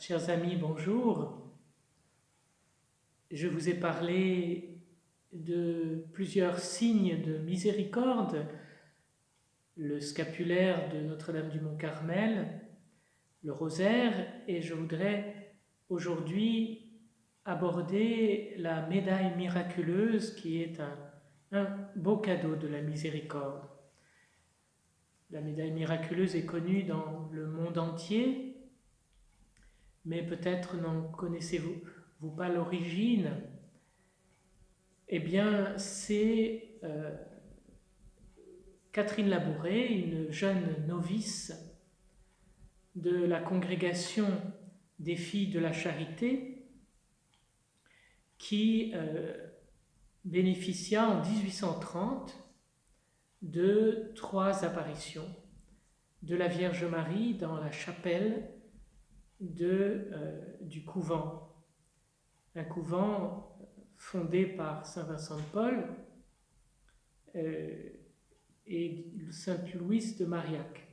Chers amis, bonjour. Je vous ai parlé de plusieurs signes de miséricorde, le scapulaire de Notre-Dame du Mont-Carmel, le rosaire, et je voudrais aujourd'hui aborder la médaille miraculeuse qui est un beau cadeau de la miséricorde. La médaille miraculeuse est connue dans le monde entier, mais peut-être n'en connaissez-vous pas l'origine. Eh bien, c'est Catherine Labouré, une jeune novice de la congrégation des filles de la charité, qui bénéficia en 1830 de 3 apparitions de la Vierge Marie dans la chapelle du couvent. Un couvent fondé par saint Vincent de Paul et sainte Louise de Marillac.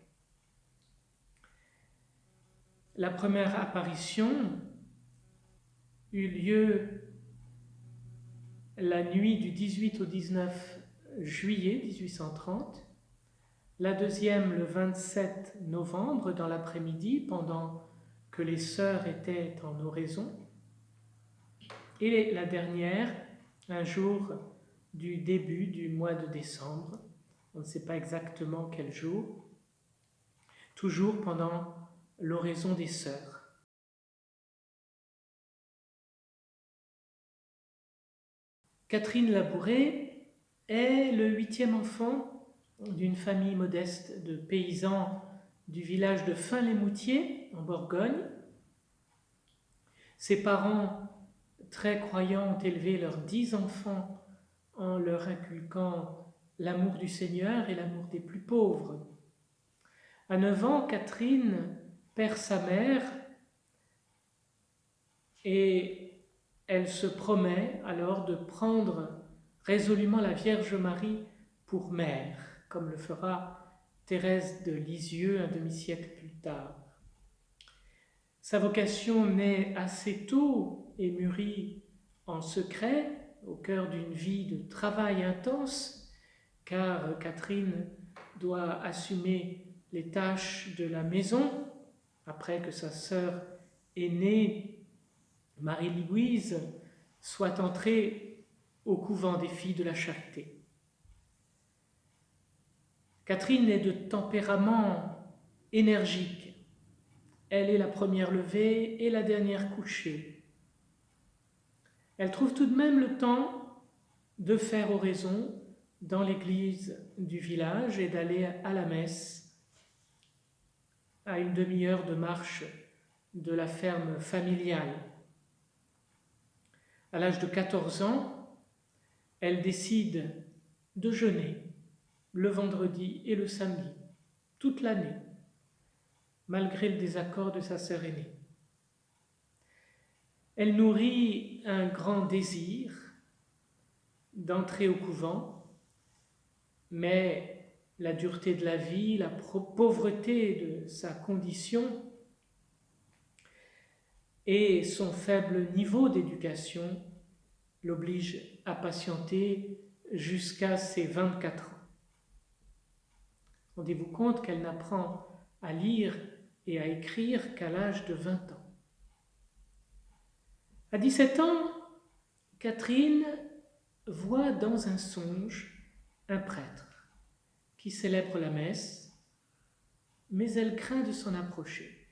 La première apparition eut lieu la nuit du 18 au 19 juillet 1830, la deuxième le 27 novembre dans l'après-midi pendant que les sœurs étaient en oraison, et la dernière un jour du début du mois de décembre, on ne sait pas exactement quel jour, toujours pendant l'oraison des sœurs. Catherine Labouré est le 8e enfant d'une famille modeste de paysans du village de Fin-les-Moutiers, en Bourgogne. Ses parents, très croyants, ont élevé leurs 10 enfants en leur inculquant l'amour du Seigneur et l'amour des plus pauvres. À 9 ans, Catherine perd sa mère et elle se promet alors de prendre résolument la Vierge Marie pour mère, comme le fera Thérèse de Lisieux un demi-siècle plus tard. Sa vocation naît assez tôt et mûrit en secret, au cœur d'une vie de travail intense, car Catherine doit assumer les tâches de la maison après que sa sœur aînée, Marie-Louise, soit entrée au couvent des filles de la charité. Catherine est de tempérament énergique. Elle est la première levée et la dernière couchée. Elle trouve tout de même le temps de faire oraison dans l'église du village et d'aller à la messe à une demi-heure de marche de la ferme familiale. À l'âge de 14 ans, elle décide de jeûner le vendredi et le samedi, toute l'année, malgré le désaccord de sa sœur aînée. Elle nourrit un grand désir d'entrer au couvent, mais la dureté de la vie, la pauvreté de sa condition et son faible niveau d'éducation l'obligent à patienter jusqu'à ses 24 ans. Rendez-vous compte qu'elle n'apprend à lire et à écrire qu'à l'âge de 20 ans. À 17 ans, Catherine voit dans un songe un prêtre qui célèbre la messe, mais elle craint de s'en approcher.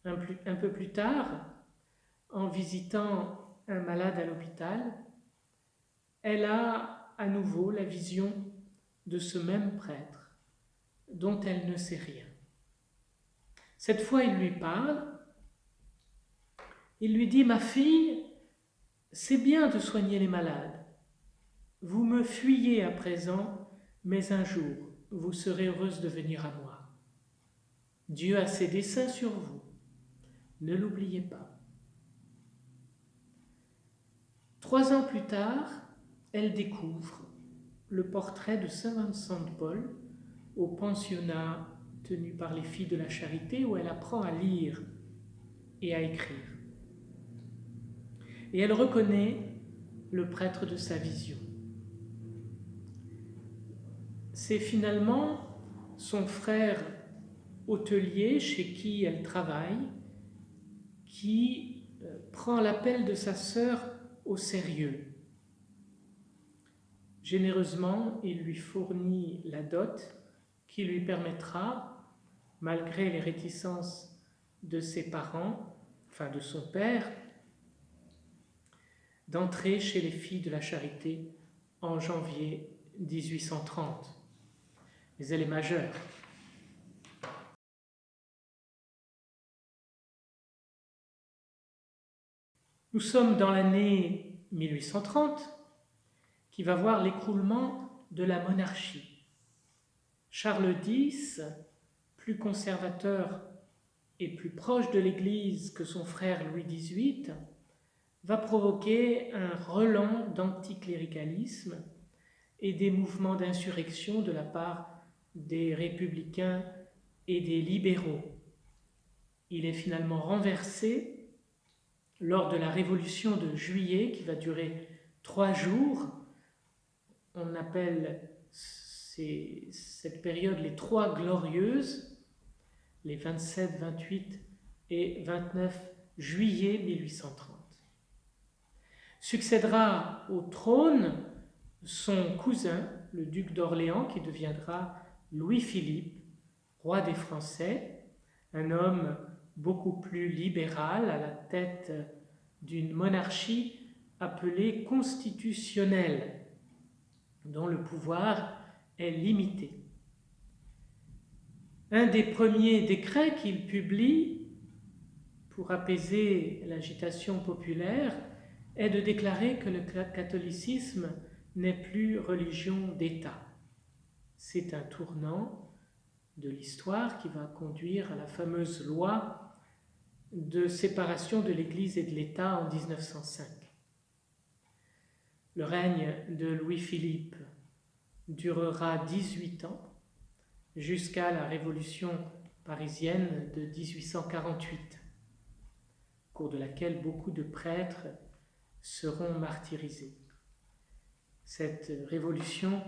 Un peu plus tard, en visitant un malade à l'hôpital, elle a à nouveau la vision de ce même prêtre dont elle ne sait rien. Cette fois, il lui parle. Il lui dit « Ma fille, c'est bien de soigner les malades. Vous me fuyez à présent, mais un jour, vous serez heureuse de venir à moi. Dieu a ses desseins sur vous. Ne l'oubliez pas. » 3 ans plus tard, elle découvre le portrait de saint Vincent de Paul au pensionnat tenu par les filles de la charité où elle apprend à lire et à écrire. Et elle reconnaît le prêtre de sa vision. C'est finalement son frère hôtelier chez qui elle travaille qui prend l'appel de sa sœur au sérieux. Généreusement, il lui fournit la dot qui lui permettra, malgré les réticences de ses parents, enfin de son père, d'entrer chez les filles de la Charité en janvier 1830. Mais elle est majeure. Nous sommes dans l'année 1830 qui va voir l'écroulement de la monarchie. Charles X, plus conservateur et plus proche de l'Église que son frère Louis XVIII, va provoquer un relent d'anticléricalisme et des mouvements d'insurrection de la part des républicains et des libéraux. Il est finalement renversé lors de la Révolution de juillet qui va durer 3 jours. On appelle cette période les 3 glorieuses, les 27, 28 et 29 juillet 1830. Succédera au trône son cousin, le duc d'Orléans, qui deviendra Louis-Philippe, roi des Français, un homme beaucoup plus libéral à la tête d'une monarchie appelée constitutionnelle, dont le pouvoir est limité. Un des premiers décrets qu'il publie pour apaiser l'agitation populaire est de déclarer que le catholicisme n'est plus religion d'État. C'est un tournant de l'histoire qui va conduire à la fameuse loi de séparation de l'Église et de l'État en 1905. Le règne de Louis-Philippe durera 18 ans, jusqu'à la Révolution parisienne de 1848, au cours de laquelle beaucoup de prêtres seront martyrisés. Cette révolution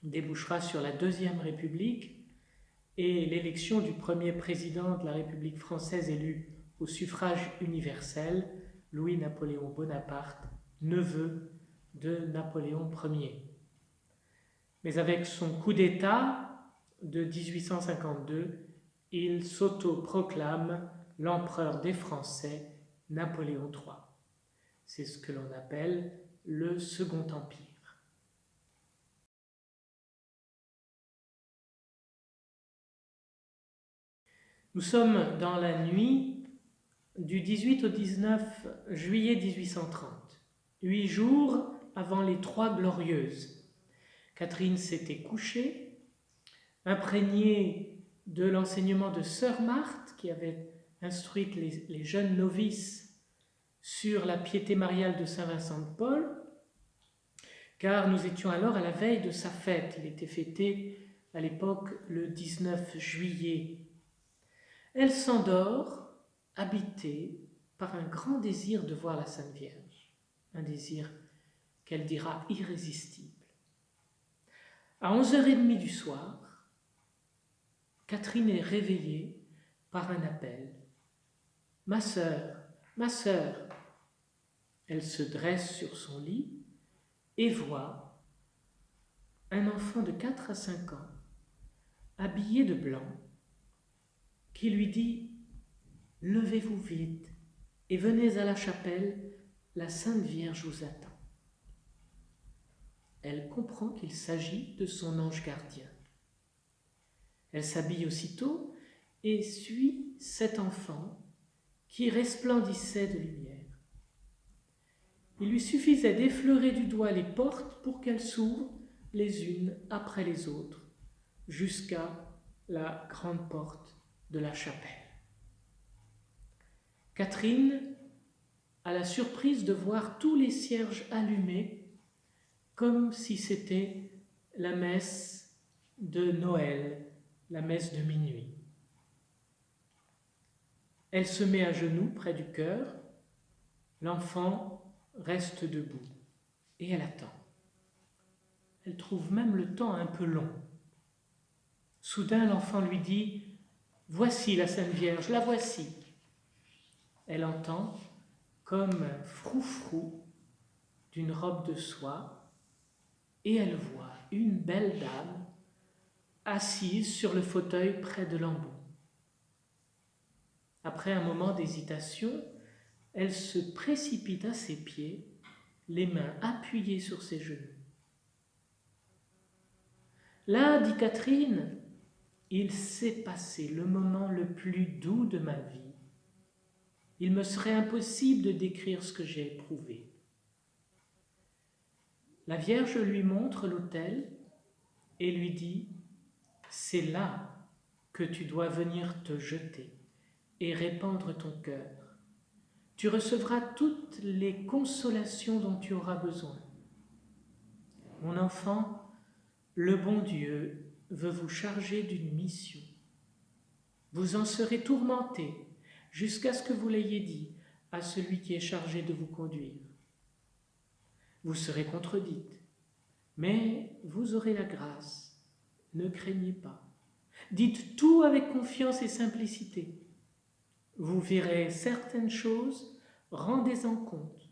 débouchera sur la Deuxième République et l'élection du premier président de la République française élu au suffrage universel, Louis-Napoléon Bonaparte, neveu de Napoléon Ier. Mais avec son coup d'État de 1852, il s'autoproclame l'empereur des Français, Napoléon III. C'est ce que l'on appelle le Second Empire. Nous sommes dans la nuit du 18 au 19 juillet 1830, 8 jours avant les 3 glorieuses. Catherine s'était couchée, imprégnée de l'enseignement de sœur Marthe, qui avait instruit les jeunes novices sur la piété mariale de Saint Vincent de Paul, car nous étions alors à la veille de sa fête. Il était fêté à l'époque le 19 juillet. Elle s'endort, habitée par un grand désir de voir la Sainte Vierge, un désir qu'elle dira irrésistible. À 11h30 du soir, Catherine est réveillée par un appel. « Ma sœur, ma sœur !» Elle se dresse sur son lit et voit un enfant de 4 à 5 ans, habillé de blanc, qui lui dit « Levez-vous vite et venez à la chapelle, la Sainte Vierge vous attend. » Elle comprend qu'il s'agit de son ange gardien. Elle s'habille aussitôt et suit cet enfant qui resplendissait de lumière. Il lui suffisait d'effleurer du doigt les portes pour qu'elles s'ouvrent les unes après les autres jusqu'à la grande porte de la chapelle. Catherine a la surprise de voir tous les cierges allumés comme si c'était la messe de Noël, la messe de minuit. Elle se met à genoux près du cœur. L'enfant reste debout et elle attend. Elle trouve même le temps un peu long. Soudain, l'enfant lui dit « Voici la Sainte Vierge, la voici ». Elle entend comme un froufrou d'une robe de soie et elle voit une belle dame assise sur le fauteuil près de l'embout. Après un moment d'hésitation, elle se précipite à ses pieds, les mains appuyées sur ses genoux. Là, dit Catherine, il s'est passé le moment le plus doux de ma vie. Il me serait impossible de décrire ce que j'ai éprouvé. La Vierge lui montre l'autel et lui dit « C'est là que tu dois venir te jeter et répandre ton cœur. Tu recevras toutes les consolations dont tu auras besoin. Mon enfant, le bon Dieu veut vous charger d'une mission. Vous en serez tourmenté jusqu'à ce que vous l'ayez dit à celui qui est chargé de vous conduire. Vous serez contredite, mais vous aurez la grâce. Ne craignez pas. Dites tout avec confiance et simplicité. Vous verrez certaines choses, rendez-en compte.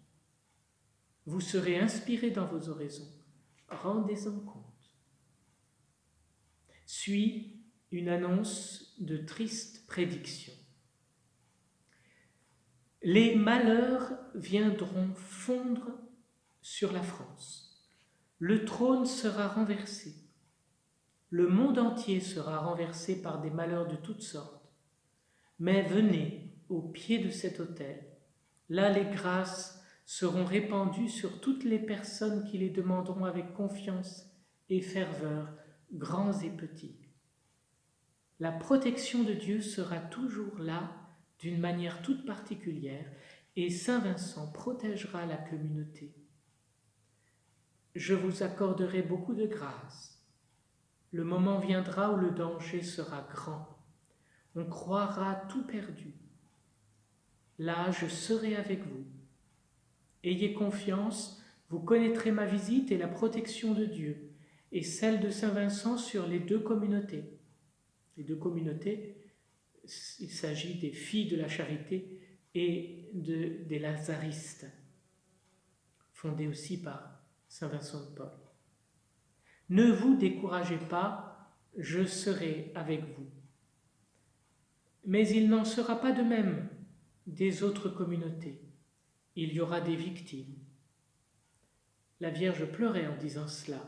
Vous serez inspiré dans vos oraisons, rendez-en compte. Suit une annonce de triste prédiction. Les malheurs viendront fondre sur la France. Le trône sera renversé. Le monde entier sera renversé par des malheurs de toutes sortes. Mais venez au pied de cet autel. Là, les grâces seront répandues sur toutes les personnes qui les demanderont avec confiance et ferveur, grands et petits. La protection de Dieu sera toujours là d'une manière toute particulière et Saint Vincent protégera la communauté. Je vous accorderai beaucoup de grâce. Le moment viendra où le danger sera grand. On croira tout perdu. Là, je serai avec vous. Ayez confiance, vous connaîtrez ma visite et la protection de Dieu et celle de Saint Vincent sur les deux communautés. Les deux communautés, il s'agit des filles de la charité et des lazaristes, fondées aussi par Saint Vincent de Paul. Ne vous découragez pas, je serai avec vous. Mais il n'en sera pas de même des autres communautés. Il y aura des victimes. La Vierge pleurait en disant cela.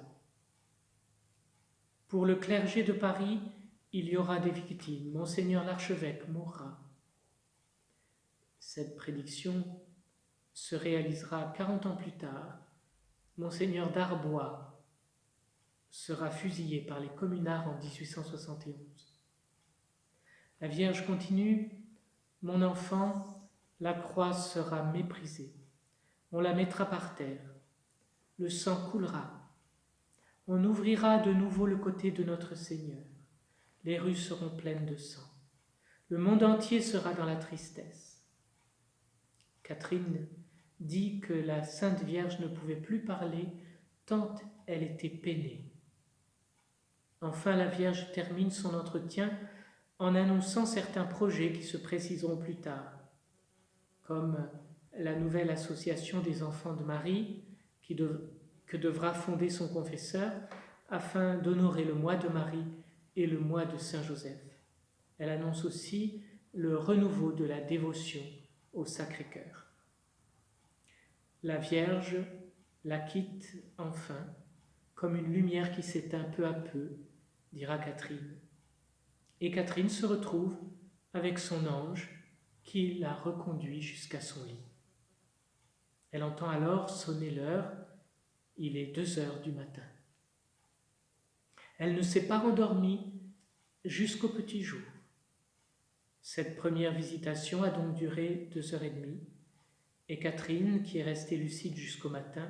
Pour le clergé de Paris, il y aura des victimes. Monseigneur l'archevêque mourra. Cette prédiction se réalisera 40 ans plus tard. Monseigneur d'Arbois sera fusillé par les communards en 1871. La Vierge continue, « Mon enfant, la croix sera méprisée. On la mettra par terre. Le sang coulera. On ouvrira de nouveau le côté de notre Seigneur. Les rues seront pleines de sang. Le monde entier sera dans la tristesse. » Catherine dit que la Sainte Vierge ne pouvait plus parler tant elle était peinée. Enfin, la Vierge termine son entretien en annonçant certains projets qui se préciseront plus tard, comme la nouvelle association des enfants de Marie que devra fonder son confesseur afin d'honorer le mois de Marie et le mois de Saint Joseph. Elle annonce aussi le renouveau de la dévotion au Sacré-Cœur. La Vierge la quitte enfin, comme une lumière qui s'éteint peu à peu, dira Catherine. Et Catherine se retrouve avec son ange qui la reconduit jusqu'à son lit. Elle entend alors sonner l'heure, il est 2h du matin. Elle ne s'est pas rendormie jusqu'au petit jour. Cette première visitation a donc duré 2h30 et Catherine, qui est restée lucide jusqu'au matin,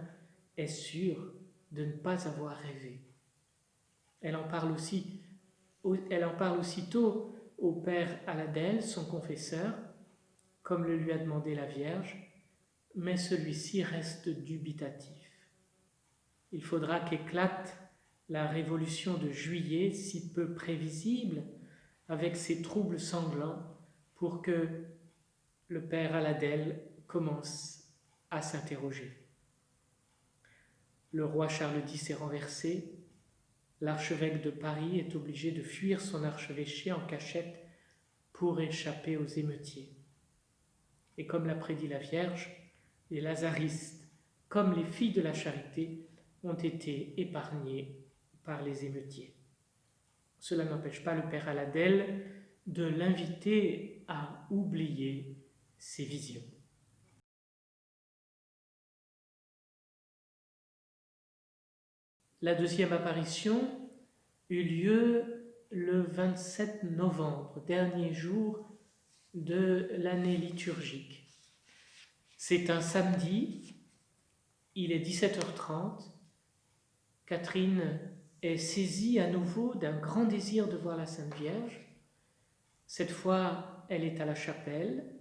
est sûre de ne pas avoir rêvé. Elle en parle aussitôt au père Aladel, son confesseur, comme le lui a demandé la Vierge, mais celui-ci reste dubitatif. Il faudra qu'éclate la révolution de juillet, si peu prévisible, avec ses troubles sanglants, pour que le père Aladel commence à s'interroger. Le roi Charles X est renversé, l'archevêque de Paris est obligé de fuir son archevêché en cachette pour échapper aux émeutiers. Et comme l'a prédit la Vierge, les lazaristes, comme les filles de la charité, ont été épargnés par les émeutiers. Cela n'empêche pas le père Aladel de l'inviter à oublier ses visions. La deuxième apparition eut lieu le 27 novembre, dernier jour de l'année liturgique. C'est un samedi, il est 17h30. Catherine est saisie à nouveau d'un grand désir de voir la Sainte Vierge. Cette fois, elle est à la chapelle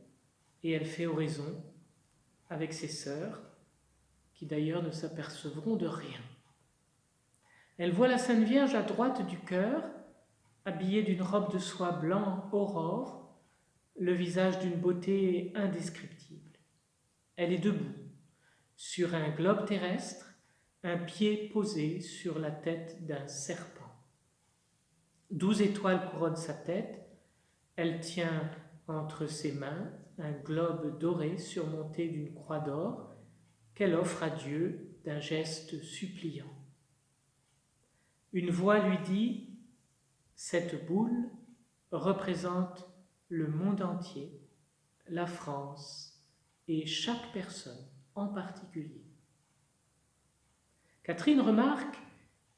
et elle fait oraison avec ses sœurs, qui d'ailleurs ne s'apercevront de rien. Elle voit la Sainte Vierge à droite du chœur, habillée d'une robe de soie blanc aurore, le visage d'une beauté indescriptible. Elle est debout, sur un globe terrestre, un pied posé sur la tête d'un serpent. 12 étoiles couronnent sa tête. Elle tient entre ses mains un globe doré surmonté d'une croix d'or qu'elle offre à Dieu d'un geste suppliant. Une voix lui dit « Cette boule représente le monde entier, la France et chaque personne en particulier. » Catherine remarque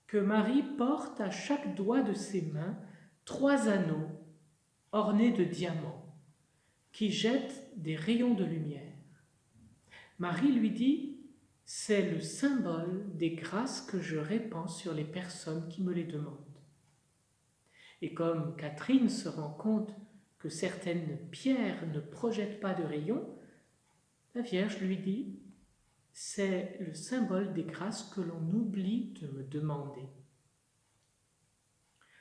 que Marie porte à chaque doigt de ses mains 3 anneaux ornés de diamants qui jettent des rayons de lumière. Marie lui dit « C'est le symbole des grâces que je répands sur les personnes qui me les demandent. » Et comme Catherine se rend compte que certaines pierres ne projettent pas de rayons, la Vierge lui dit « C'est le symbole des grâces que l'on oublie de me demander. »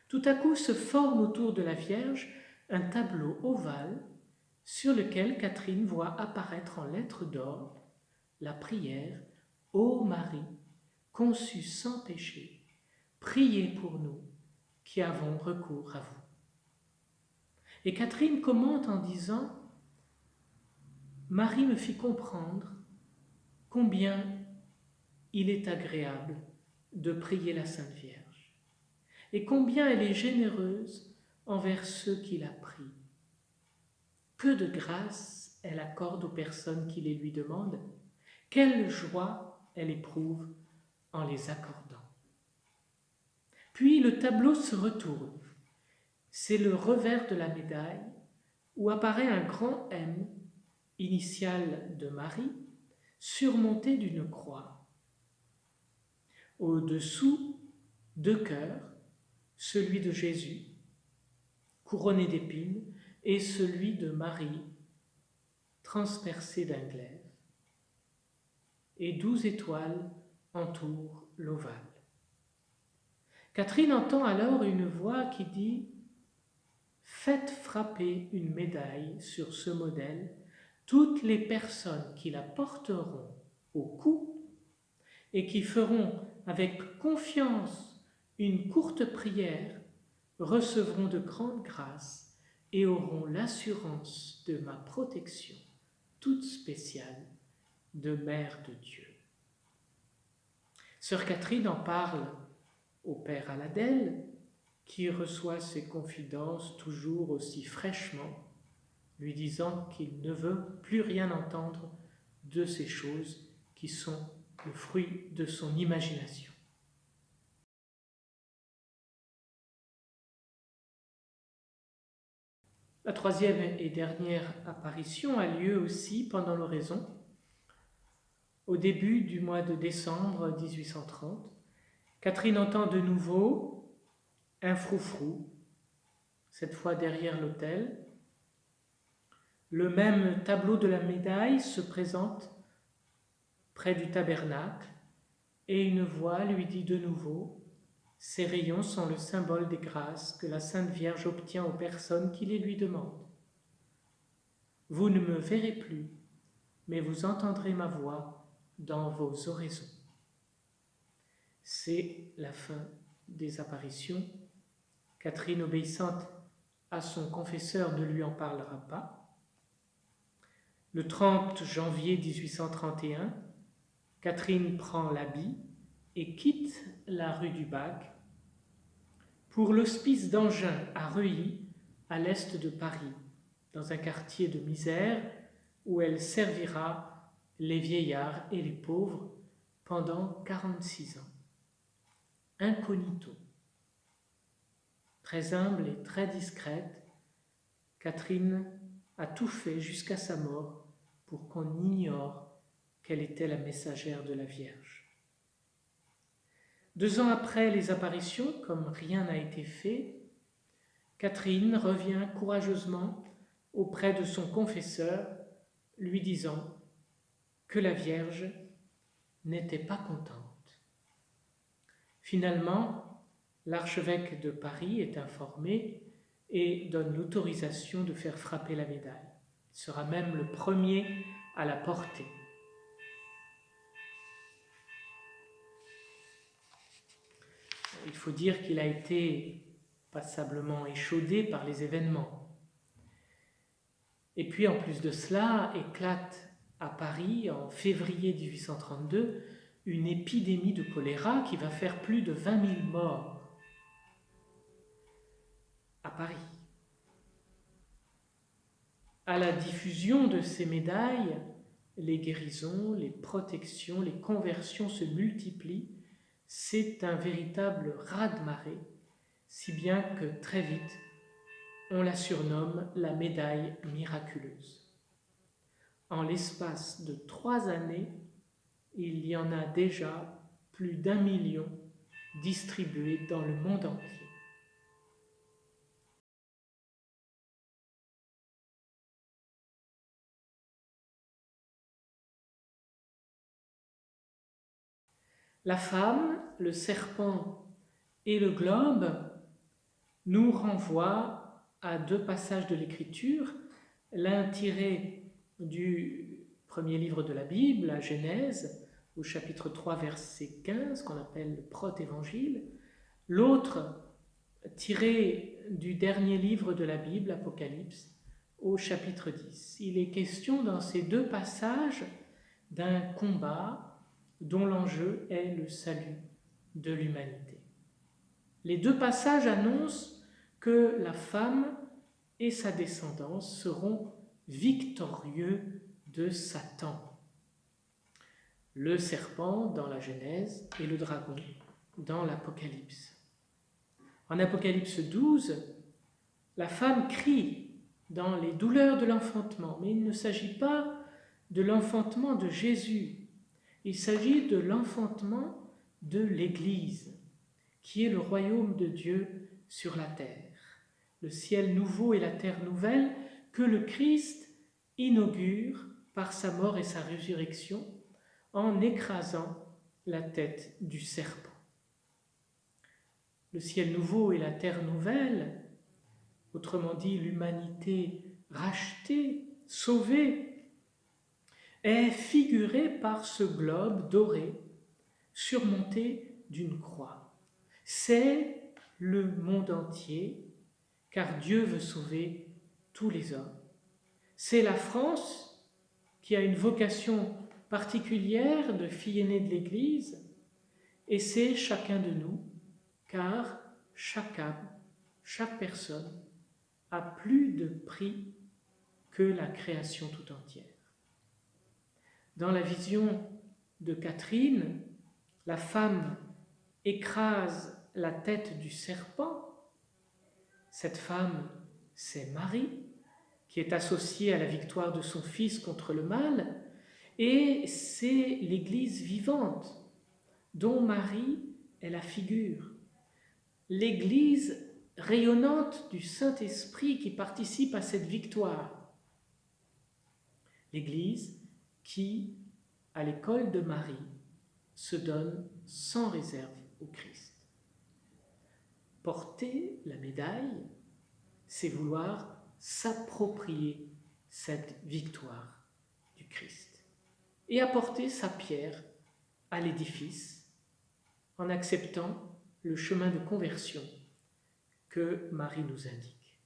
Tout à coup se forme autour de la Vierge un tableau ovale sur lequel Catherine voit apparaître en lettres d'or la prière « Ô Marie, conçue sans péché, priez pour nous qui avons recours à vous. » Et Catherine commente en disant « Marie me fit comprendre combien il est agréable de prier la Sainte Vierge et combien elle est généreuse envers ceux qui la prient. Que de grâce elle accorde aux personnes qui les lui demandent, quelle joie elle éprouve en les accordant. » Puis le tableau se retourne. C'est le revers de la médaille où apparaît un grand M, initiale de Marie, surmonté d'une croix. Au-dessous, 2 cœurs, celui de Jésus, couronné d'épines, et celui de Marie, transpercé d'un glaive. Et 12 étoiles entourent l'ovale. Catherine entend alors une voix qui dit « Faites frapper une médaille sur ce modèle toutes les personnes qui la porteront au cou et qui feront avec confiance une courte prière recevront de grandes grâces et auront l'assurance de ma protection toute spéciale de Mère de Dieu. » Sœur Catherine en parle au père Aladel, qui reçoit ses confidences toujours aussi fraîchement, lui disant qu'il ne veut plus rien entendre de ces choses qui sont le fruit de son imagination. La troisième et dernière apparition a lieu aussi pendant l'oraison, au début du mois de décembre 1830. Catherine entend de nouveau un froufrou, cette fois derrière l'autel. Le même tableau de la médaille se présente près du tabernacle et une voix lui dit de nouveau: ces rayons sont le symbole des grâces que la Sainte Vierge obtient aux personnes qui les lui demandent. Vous ne me verrez plus, mais vous entendrez ma voix dans vos oraisons. C'est la fin des apparitions. Catherine, obéissante à son confesseur, ne lui en parlera pas. Le 30 janvier 1831, Catherine prend l'habit et quitte la rue du Bac pour l'hospice d'Angin à Reuilly, à l'est de Paris, dans un quartier de misère où elle servira les vieillards et les pauvres pendant 46 ans. Incognito. Très humble et très discrète, Catherine a tout fait jusqu'à sa mort pour qu'on ignore qu'elle était la messagère de la Vierge. 2 ans après les apparitions, comme rien n'a été fait, Catherine revient courageusement auprès de son confesseur, lui disant que la Vierge n'était pas contente. Finalement, l'archevêque de Paris est informé et donne l'autorisation de faire frapper la médaille. Il sera même le premier à la porter. Il faut dire qu'il a été passablement échaudé par les événements. Et puis en plus de cela, éclate à Paris en février 1832 une épidémie de choléra qui va faire plus de 20 000 morts à Paris. À la diffusion de ces médailles, les guérisons, les protections, les conversions se multiplient. C'est un véritable raz-de-marée, si bien que très vite, on la surnomme la médaille miraculeuse. En l'espace de 3 années, il y en a déjà plus d'1 million distribués dans le monde entier. La femme, le serpent et le globe nous renvoient à 2 passages de l'Écriture, l'un tiré du premier livre de la Bible, la Genèse, au chapitre 3, verset 15, qu'on appelle le protévangile, l'autre tiré du dernier livre de la Bible, Apocalypse, au chapitre 10. Il est question dans ces 2 passages d'un combat dont l'enjeu est le salut de l'humanité. Les 2 passages annoncent que la femme et sa descendance seront victorieux de Satan. Le serpent dans la Genèse et le dragon dans l'Apocalypse. En Apocalypse 12, la femme crie dans les douleurs de l'enfantement, mais il ne s'agit pas de l'enfantement de Jésus, il s'agit de l'enfantement de l'Église, qui est le royaume de Dieu sur la terre, le ciel nouveau et la terre nouvelle que le Christ inaugure par sa mort et sa résurrection en écrasant la tête du serpent. Le ciel nouveau et la terre nouvelle, autrement dit l'humanité rachetée, sauvée, est figuré par ce globe doré surmonté d'une croix. C'est le monde entier, car Dieu veut sauver tous les hommes. C'est la France qui a une vocation particulière de fille aînée de l'Église, et c'est chacun de nous, car chaque âme, chaque personne a plus de prix que la création tout entière. Dans la vision de Catherine, la femme écrase la tête du serpent. Cette femme, c'est Marie, qui est associée à la victoire de son Fils contre le mal, et c'est l'Église vivante, dont Marie est la figure. L'Église rayonnante du Saint-Esprit qui participe à cette victoire. l'Église qui, à l'école de Marie, se donne sans réserve au Christ. Porter la médaille, c'est vouloir s'approprier cette victoire du Christ et apporter sa pierre à l'édifice en acceptant le chemin de conversion que Marie nous indique.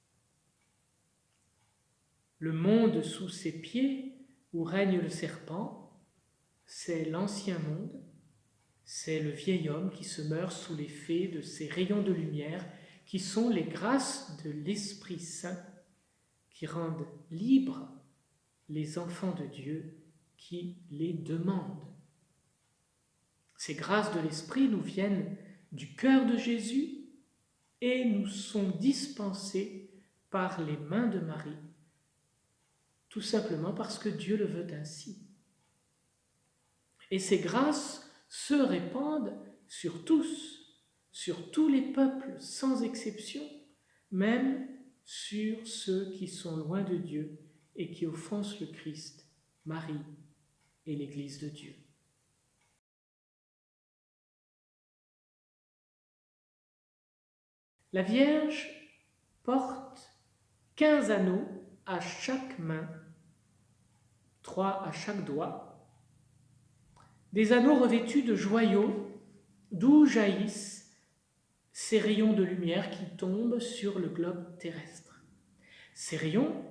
Le monde sous ses pieds, où règne le serpent, c'est l'ancien monde, c'est le vieil homme qui se meurt sous l'effet de ces rayons de lumière qui sont les grâces de l'Esprit Saint qui rendent libres les enfants de Dieu qui les demandent. Ces grâces de l'Esprit nous viennent du cœur de Jésus et nous sont dispensées par les mains de Marie, tout simplement parce que Dieu le veut ainsi. Et ces grâces se répandent sur tous, sur tous les peuples sans exception, même sur ceux qui sont loin de Dieu et qui offensent le Christ, Marie et l'Église de Dieu. La Vierge porte 15 anneaux à chaque main, 3 à chaque doigt, des anneaux revêtus de joyaux d'où jaillissent ces rayons de lumière qui tombent sur le globe terrestre. Ces rayons,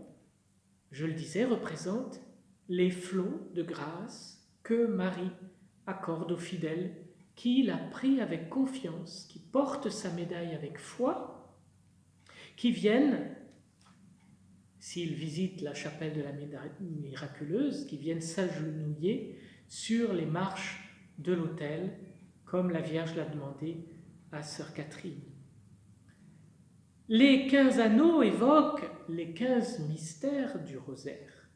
je le disais, représentent les flots de grâce que Marie accorde aux fidèles qui la prient avec confiance, qui portent sa médaille avec foi, qui viennent, s'ils visitent la chapelle de la médaille miraculeuse, qui viennent s'agenouiller sur les marches de l'autel, comme la Vierge l'a demandé à sœur Catherine. Les 15 anneaux évoquent les 15 mystères du rosaire,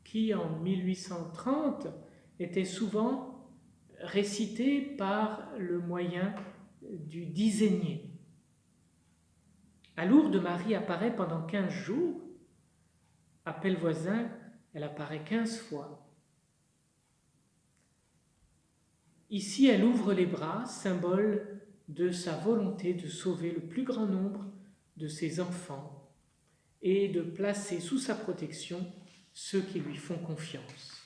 qui en 1830 étaient souvent récités par le moyen du dizainier. À Lourdes, Marie apparaît pendant 15 jours. À Pellevoisin, elle apparaît 15 fois. Ici, elle ouvre les bras, symbole de sa volonté de sauver le plus grand nombre de ses enfants et de placer sous sa protection ceux qui lui font confiance.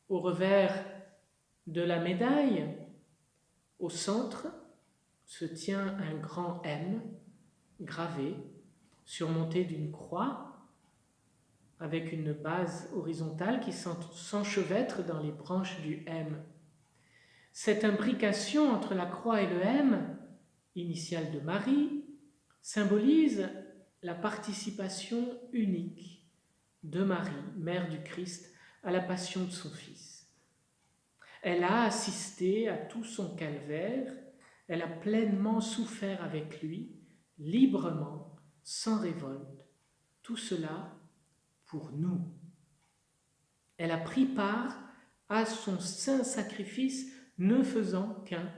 Au revers de la médaille, au centre, se tient un grand M gravé, surmonté d'une croix, avec une base horizontale qui s'enchevêtre dans les branches du M. Cette imbrication entre la croix et le M, initiale de Marie, symbolise la participation unique de Marie, mère du Christ, à la passion de son Fils. Elle a assisté à tout son calvaire, elle a pleinement souffert avec lui, librement, sans révolte. Tout cela pour nous. Elle a pris part à son saint sacrifice, ne faisant qu'un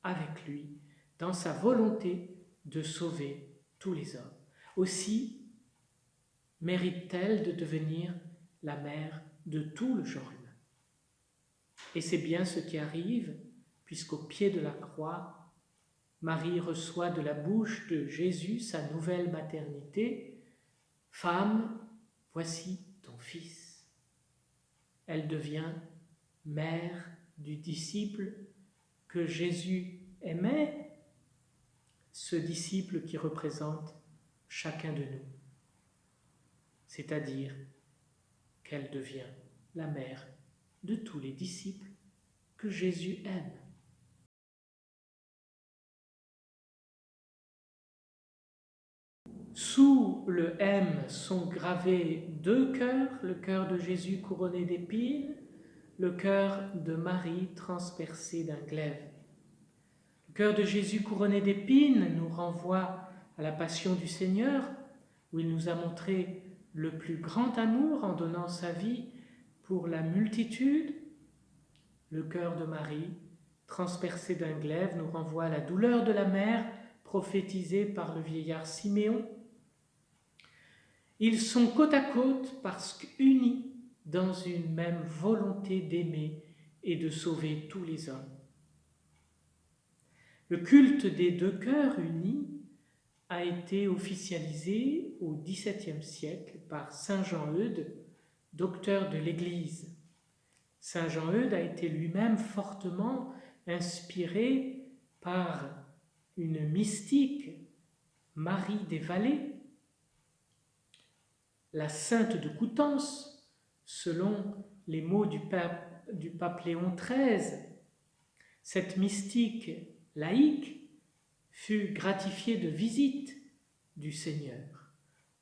avec lui, dans sa volonté de sauver tous les hommes. Aussi mérite-t-elle de devenir la mère de tout le genre humain. Et c'est bien ce qui arrive, puisqu'au pied de la croix, Marie reçoit de la bouche de Jésus sa nouvelle maternité. « Femme, voici ton fils ». Elle devient mère du disciple que Jésus aimait, ce disciple qui représente chacun de nous. C'est-à-dire qu'elle devient la mère de tous les disciples que Jésus aime. Sous le M sont gravés 2 cœurs, le cœur de Jésus couronné d'épines, le cœur de Marie transpercé d'un glaive. Le cœur de Jésus couronné d'épines nous renvoie à la passion du Seigneur, où il nous a montré le plus grand amour en donnant sa vie pour la multitude. Le cœur de Marie, transpercé d'un glaive, nous renvoie à la douleur de la mère prophétisée par le vieillard Siméon. Ils sont côte à côte parce qu'unis dans une même volonté d'aimer et de sauver tous les hommes. Le culte des deux cœurs unis a été officialisé au XVIIe siècle par saint Jean-Eudes, docteur de l'Église. Saint Jean-Eudes a été lui-même fortement inspiré par une mystique, Marie des Vallées, la sainte de Coutances, selon les mots du pape Léon XIII. Cette mystique laïque fut gratifiée de visites du Seigneur.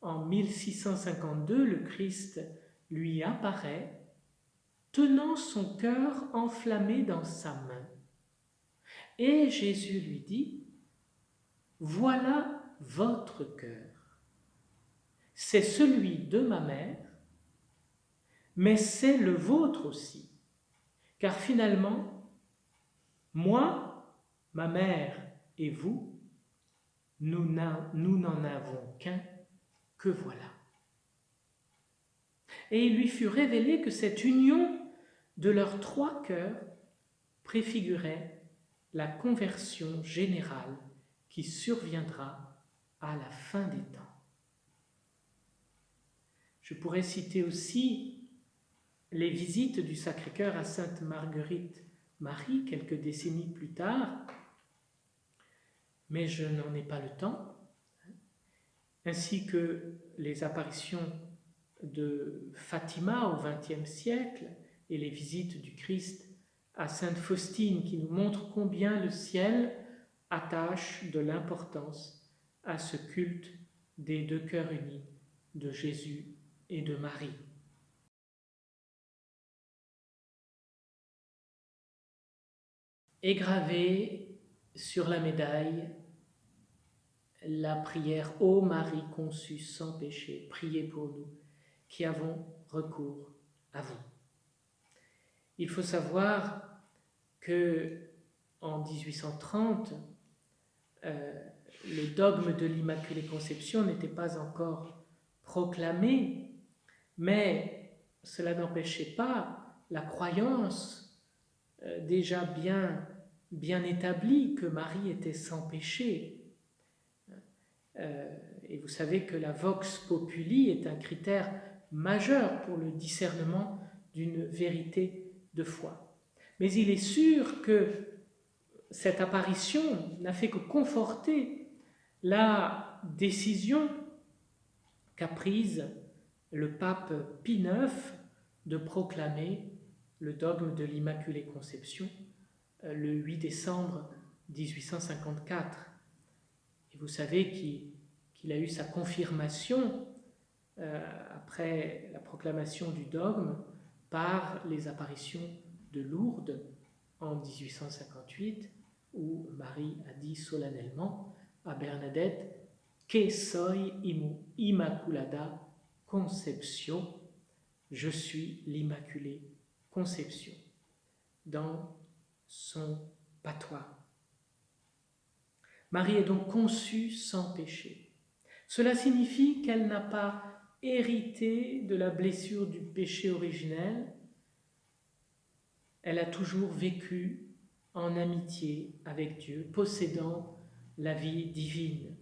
En 1652, le Christ lui apparaît, tenant son cœur enflammé dans sa main. Et Jésus lui dit, « Voilà votre cœur. C'est celui de ma mère, mais c'est le vôtre aussi. Car finalement, moi, ma mère et vous, nous n'en avons qu'un, que voilà. » Et il lui fut révélé que cette union de leurs trois cœurs préfigurait la conversion générale qui surviendra à la fin des temps. Je pourrais citer aussi les visites du Sacré-Cœur à Sainte Marguerite Marie quelques décennies plus tard, mais je n'en ai pas le temps, ainsi que les apparitions de Fatima au XXe siècle et les visites du Christ à Sainte Faustine qui nous montrent combien le ciel attache de l'importance à ce culte des deux cœurs unis de Jésus et de Marie. Et gravé sur la médaille la prière « Ô Marie conçue sans péché, priez pour nous qui avons recours à vous ». Il faut savoir que en 1830, le dogme de l'Immaculée Conception n'était pas encore proclamé, mais cela n'empêchait pas la croyance déjà bien établie que Marie était sans péché. Et vous savez que la vox populi est un critère majeur pour le discernement d'une vérité de foi. Mais il est sûr que cette apparition n'a fait que conforter la décision qu'a prise le pape Pie IX de proclamer le dogme de l'Immaculée Conception le 8 décembre 1854. Et vous savez qu'il a eu sa confirmation après la proclamation du dogme par les apparitions de Lourdes en 1858, où Marie a dit solennellement à Bernadette « Que soy Immaculada Conception » je suis l'Immaculée Conception, dans son patois. Marie est donc conçue sans péché. Cela signifie qu'elle n'a pas hérité de la blessure du péché originel. Elle a toujours vécu en amitié avec Dieu, possédant la vie divine.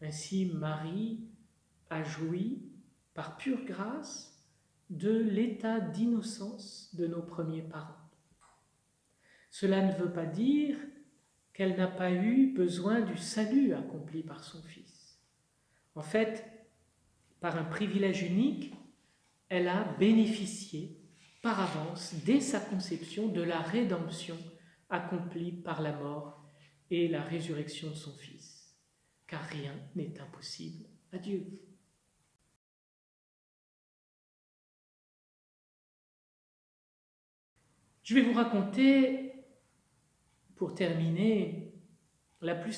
Ainsi, Marie a joui, par pure grâce, de l'état d'innocence de nos premiers parents. Cela ne veut pas dire qu'elle n'a pas eu besoin du salut accompli par son Fils. En fait, par un privilège unique, elle a bénéficié par avance, dès sa conception, de la rédemption accomplie par la mort et la résurrection de son Fils. Car rien n'est impossible à Dieu. Je vais vous raconter, pour terminer, le plus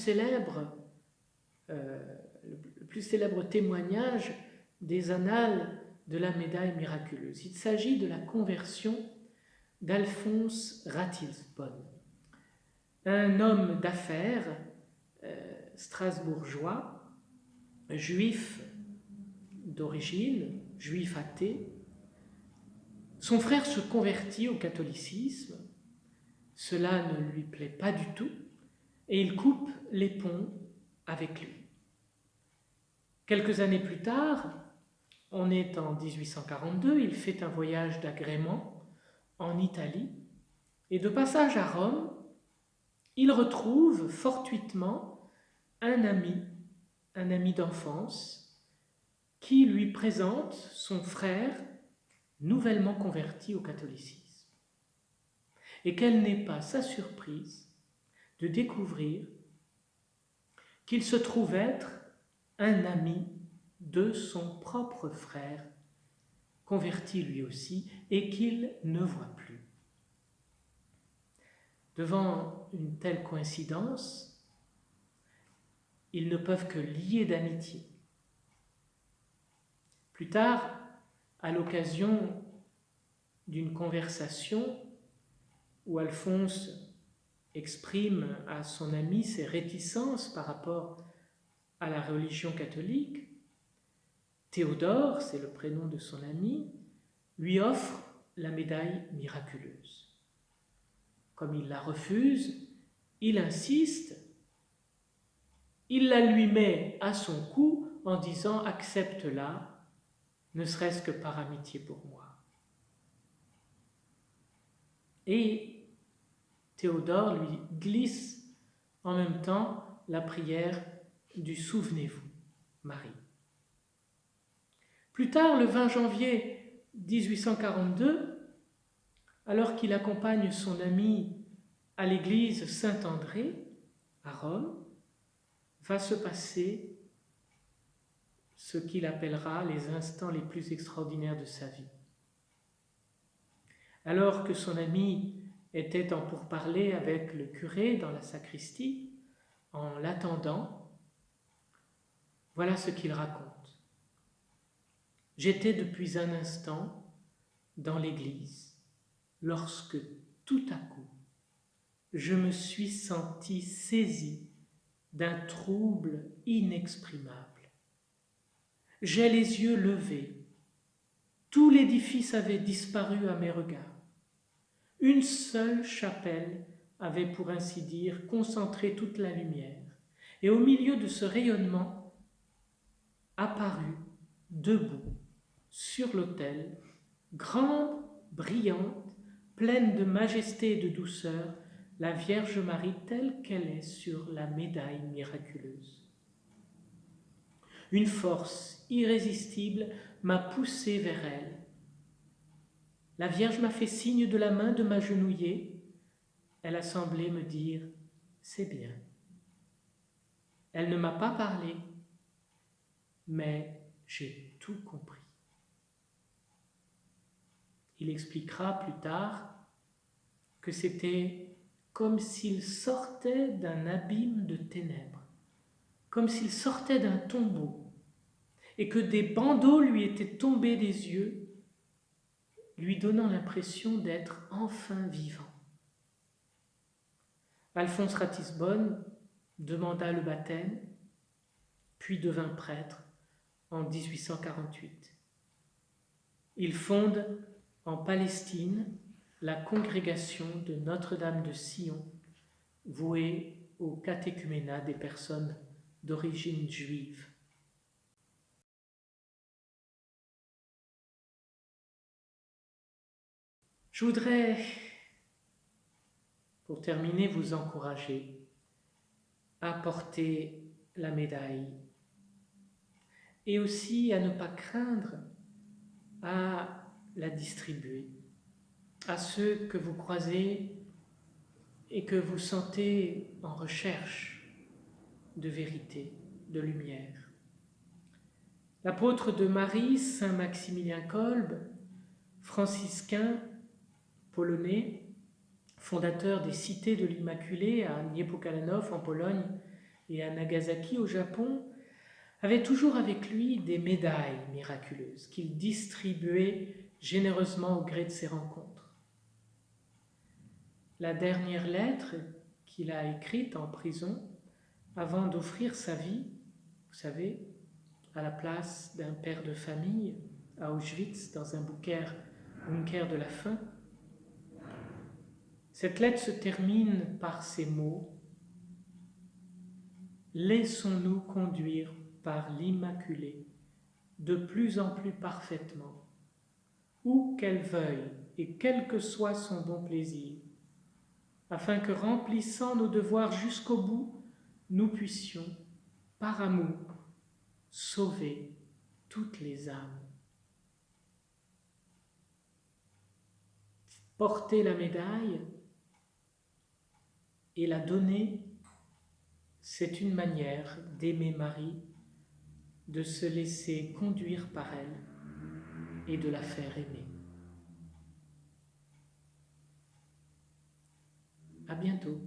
célèbre témoignage des annales de la médaille miraculeuse. Il s'agit de la conversion d'Alphonse Ratisbonne, un homme d'affaires strasbourgeois, juif d'origine, juif athée. Son frère se convertit au catholicisme, cela ne lui plaît pas du tout, et il coupe les ponts avec lui. Quelques années plus tard, on est en 1842, il fait un voyage d'agrément en Italie, et de passage à Rome, il retrouve fortuitement un ami d'enfance, qui lui présente son frère nouvellement converti au catholicisme. Et quelle n'est pas sa surprise de découvrir qu'il se trouve être un ami de son propre frère, converti lui aussi, et qu'il ne voit plus. Devant une telle coïncidence, ils ne peuvent que lier d'amitié. Plus tard, à l'occasion d'une conversation où Alphonse exprime à son ami ses réticences par rapport à la religion catholique, Théodore, c'est le prénom de son ami, lui offre la médaille miraculeuse. Comme il la refuse, il insiste, il la lui met à son cou en disant « accepte-la, ne serait-ce que par amitié pour moi ». Et Théodore lui glisse en même temps la prière du « Souvenez-vous, Marie ». Plus tard, le 20 janvier 1842, alors qu'il accompagne son ami à l'église Saint-André à Rome, va se passer ce qu'il appellera les instants les plus extraordinaires de sa vie. Alors que son ami était en pourparlers avec le curé dans la sacristie, en l'attendant, voilà ce qu'il raconte. J'étais depuis un instant dans l'église lorsque tout à coup, je me suis senti saisi d'un trouble inexprimable. J'ai les yeux levés. Tout l'édifice avait disparu à mes regards. Une seule chapelle avait, pour ainsi dire, concentré toute la lumière. Et au milieu de ce rayonnement, apparut, debout, sur l'autel, grande, brillante, pleine de majesté et de douceur, la Vierge Marie telle qu'elle est sur la médaille miraculeuse. Une force irrésistible m'a poussé vers elle. La Vierge m'a fait signe de la main de m'agenouiller. Elle a semblé me dire « c'est bien ». Elle ne m'a pas parlé, mais j'ai tout compris. Il expliquera plus tard que c'était comme s'il sortait d'un abîme de ténèbres, comme s'il sortait d'un tombeau, et que des bandeaux lui étaient tombés des yeux, lui donnant l'impression d'être enfin vivant. Alphonse Ratisbonne demanda le baptême, puis devint prêtre en 1848. Il fonde en Palestine la congrégation de Notre-Dame de Sion, vouée au catéchuménat des personnes d'origine juive. Je voudrais, pour terminer, vous encourager à porter la médaille et aussi à ne pas craindre à la distribuer à ceux que vous croisez et que vous sentez en recherche de vérité, de lumière. L'apôtre de Marie, saint Maximilien Kolbe, franciscain polonais, fondateur des cités de l'Immaculée à Niepokalanów en Pologne et à Nagasaki au Japon, avait toujours avec lui des médailles miraculeuses qu'il distribuait généreusement au gré de ses rencontres. La dernière lettre qu'il a écrite en prison avant d'offrir sa vie, vous savez, à la place d'un père de famille à Auschwitz, dans un bunker de la faim. Cette lettre se termine par ces mots: « Laissons-nous conduire par l'Immaculée de plus en plus parfaitement, où qu'elle veuille et quel que soit son bon plaisir, afin que, remplissant nos devoirs jusqu'au bout, nous puissions, par amour, sauver toutes les âmes. » Porter la médaille et la donner, c'est une manière d'aimer Marie, de se laisser conduire par elle et de la faire aimer. À bientôt.